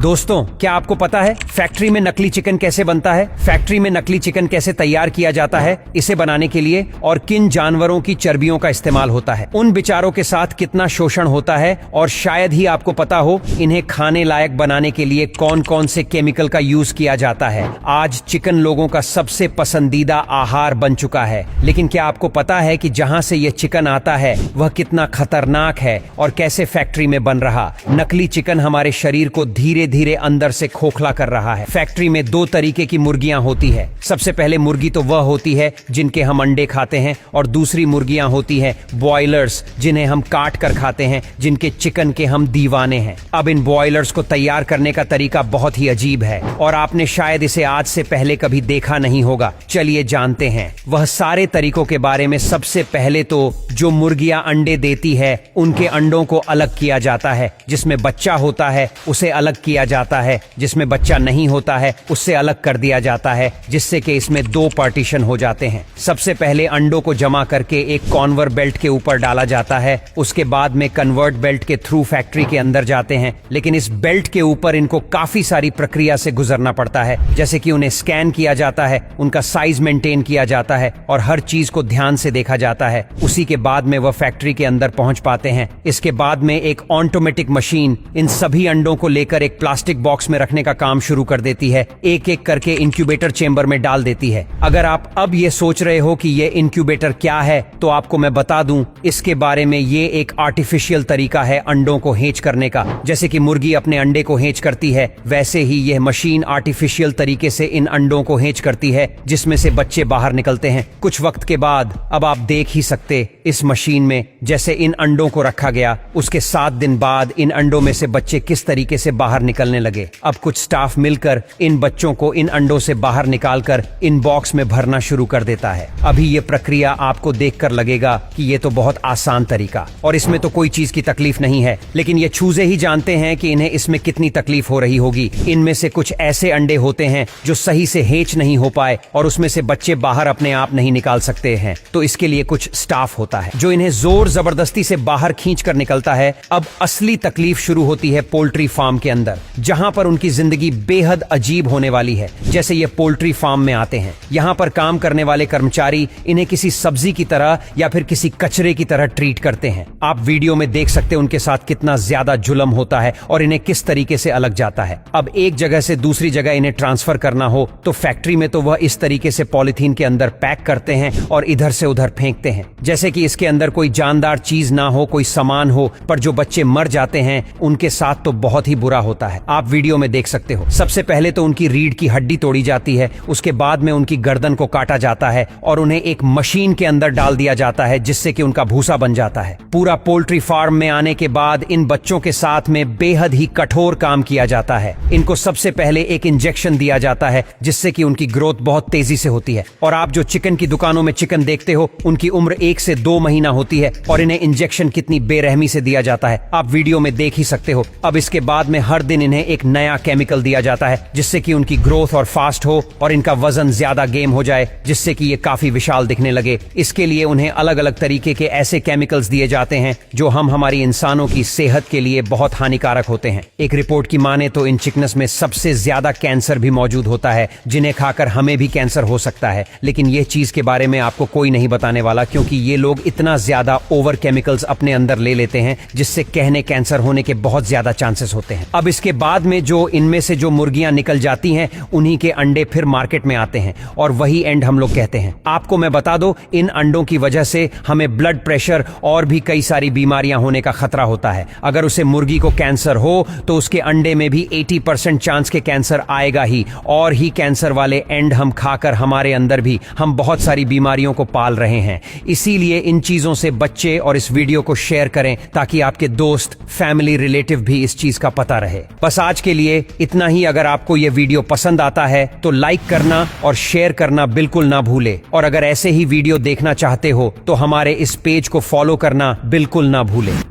दोस्तों, क्या आपको पता है फैक्ट्री में नकली चिकन कैसे बनता है? फैक्ट्री में नकली चिकन कैसे तैयार किया जाता है, इसे बनाने के लिए और किन जानवरों की चर्बियों का इस्तेमाल होता है, उन बेचारों के साथ कितना शोषण होता है, और शायद ही आपको पता हो इन्हें खाने लायक बनाने के लिए कौन कौन से केमिकल का यूज किया जाता है। आज चिकन लोगों का सबसे पसंदीदा आहार बन चुका है, लेकिन क्या आपको पता है कि जहां से ये चिकन आता है वह कितना खतरनाक है और कैसे फैक्ट्री में बन रहा? नकली चिकन हमारे शरीर को धीरे धीरे अंदर से खोखला कर रहा है। फैक्ट्री में दो तरीके की मुर्गियां होती है। सबसे पहले मुर्गी तो वह होती है जिनके हम अंडे खाते हैं, और दूसरी मुर्गियां होती है बॉयलर्स, जिन्हें हम काट कर खाते हैं, जिनके चिकन के हम दीवाने हैं। अब इन बॉयलर्स को तैयार करने का तरीका बहुत ही अजीब है और आपने शायद इसे आज से पहले कभी देखा नहीं होगा। चलिए जानते हैं वह सारे तरीकों के बारे में। सबसे पहले तो जो मुर्गियां अंडे देती है उनके अंडों को अलग किया जाता है। जिसमें बच्चा होता है उसे अलग किया जाता है, जिसमें बच्चा नहीं होता है उससे अलग कर दिया जाता है, जिससे कि इसमें दो पार्टीशन हो जाते हैं। सबसे पहले अंडों को जमा करके एक कॉन्वर बेल्ट के ऊपर डाला जाता है। उसके बाद में कन्वर्ट बेल्ट के थ्रू फैक्ट्री के अंदर जाते हैं, लेकिन इस बेल्ट के ऊपर इनको काफी सारी प्रक्रिया से गुजरना पड़ता है। जैसे कि उन्हें स्कैन किया जाता है, उनका साइज मेंटेन किया जाता है और हर चीज को ध्यान से देखा जाता है। उसी के बाद में वह फैक्ट्री के अंदर पहुंच पाते हैं। इसके बाद में एक ऑटोमेटिक मशीन इन सभी अंडों को लेकर एक प्लास्टिक बॉक्स में रखने का काम शुरू कर देती है। एक एक करके इंक्यूबेटर चेंबर में डाल देती है। अगर आप अब ये सोच रहे हो कि ये इंक्यूबेटर क्या है, तो आपको मैं बता दूं इसके बारे में। ये एक आर्टिफिशियल तरीका है अंडों को हेच करने का। जैसे कि मुर्गी अपने अंडे को हेच करती है, वैसे ही यह मशीन आर्टिफिशियल तरीके से इन अंडों को हेच करती है, जिसमें से बच्चे बाहर निकलते हैं। कुछ वक्त के बाद अब आप देख ही सकते इस मशीन में जैसे इन अंडों को रखा गया, उसके 7 दिन बाद इन अंडों में से बच्चे किस तरीके से बाहर निकलने लगे। अब कुछ स्टाफ मिलकर इन बच्चों को इन अंडों से बाहर निकालकर इन बॉक्स में भरना शुरू कर देता है। अभी ये प्रक्रिया आपको देखकर लगेगा कि ये तो बहुत आसान तरीका और इसमें तो कोई चीज की तकलीफ नहीं है, लेकिन ये चूजे ही जानते हैं कि इन्हें इसमें कितनी तकलीफ हो रही होगी। इनमें से कुछ ऐसे अंडे होते हैं जो सही से हेच नहीं हो पाए और उसमें से बच्चे बाहर अपने आप नहीं निकाल सकते हैं, तो इसके लिए कुछ स्टाफ होता है जो इन्हें जोर जबरदस्ती से बाहर खींच कर निकलता है। अब असली तकलीफ शुरू होती है पोल्ट्री फार्म के अंदर, जहां पर उनकी जिंदगी बेहद अजीब होने वाली है। जैसे ये पोल्ट्री फार्म में आते हैं, यहाँ पर काम करने वाले कर्मचारी इन्हें किसी सब्जी की तरह या फिर किसी कचरे की तरह ट्रीट करते हैं। आप वीडियो में देख सकते हैं उनके साथ कितना ज्यादा जुल्म होता है और इन्हें किस तरीके से अलग जाता है। अब एक जगह से दूसरी जगह इन्हें ट्रांसफर करना हो तो फैक्ट्री में तो वह इस तरीके से पॉलिथीन के अंदर पैक करते हैं और इधर से उधर फेंकते हैं, जैसे कि इसके अंदर कोई जानदार चीज ना हो, कोई सामान हो। पर जो बच्चे मर जाते हैं उनके साथ तो बहुत ही बुरा होता है। आप वीडियो में देख सकते हो। सबसे पहले तो उनकी रीढ़ की हड्डी तोड़ी जाती है, उसके बाद में उनकी गर्दन को काटा जाता है और उन्हें एक मशीन के अंदर डाल दिया जाता है, जिससे कि उनका भूसा बन जाता है। पूरा पोल्ट्री फार्म में आने के बाद इन बच्चों के साथ में बेहद ही कठोर काम किया जाता है। इनको सबसे पहले एक इंजेक्शन दिया जाता है, जिससे कि उनकी ग्रोथ बहुत तेजी से होती है। और आप जो चिकन की दुकानों में चिकन देखते हो, उनकी उम्र 1 से 2 महीना होती है और इन्हें इंजेक्शन कितनी बेरहमी से दिया जाता है, आप वीडियो में देख ही सकते हो। अब इसके बाद में हर दिन इन्हें एक नया केमिकल दिया जाता है, जिससे कि उनकी ग्रोथ और फास्ट हो और इनका वजन ज्यादा गेम हो जाए, जिससे कि ये काफी विशाल दिखने लगे। इसके लिए उन्हें अलग अलग तरीके के ऐसे केमिकल्स दिए जाते हैं जो हमारी इंसानों की सेहत के लिए बहुत हानिकारक होते हैं। एक रिपोर्ट की माने तो इन चिकन्स में सबसे ज्यादा कैंसर भी मौजूद होता है, जिन्हें खाकर हमें भी कैंसर हो सकता है। लेकिन ये चीज के बारे में आपको कोई नहीं बताने वाला, क्योंकि ये लोग इतना ज्यादा ओवर केमिकल्स अपने अंदर ले लेते हैं, जिससे कहने कैंसर होने के बहुत ज्यादा चांसेस होते हैं। अब इसके बाद में जो इनमें से जो मुर्गियां निकल जाती हैं, उन्हीं के अंडे फिर मार्केट में आते हैं और वही एंड हम लोग कहते हैं। आपको मैं बता दूं, इन अंडों की वजह से हमें ब्लड प्रेशर और भी कई सारी बीमारियां होने का खतरा होता है। अगर उसे मुर्गी को कैंसर हो तो उसके अंडे में भी 80% चांस के कैंसर आएगा ही, और ही कैंसर वाले एंड हम खाकर हमारे अंदर भी हम बहुत सारी बीमारियों को पाल रहे हैं। इसीलिए इन चीजों से बच्चे और इस वीडियो को शेयर करें, ताकि आपके दोस्त, फैमिली, रिलेटिव भी इस चीज का पता रहे। बस आज के लिए इतना ही। अगर आपको यह वीडियो पसंद आता है तो लाइक करना और शेयर करना बिल्कुल ना भूले, और अगर ऐसे ही वीडियो देखना चाहते हो तो हमारे इस पेज को फॉलो करना बिल्कुल ना भूले।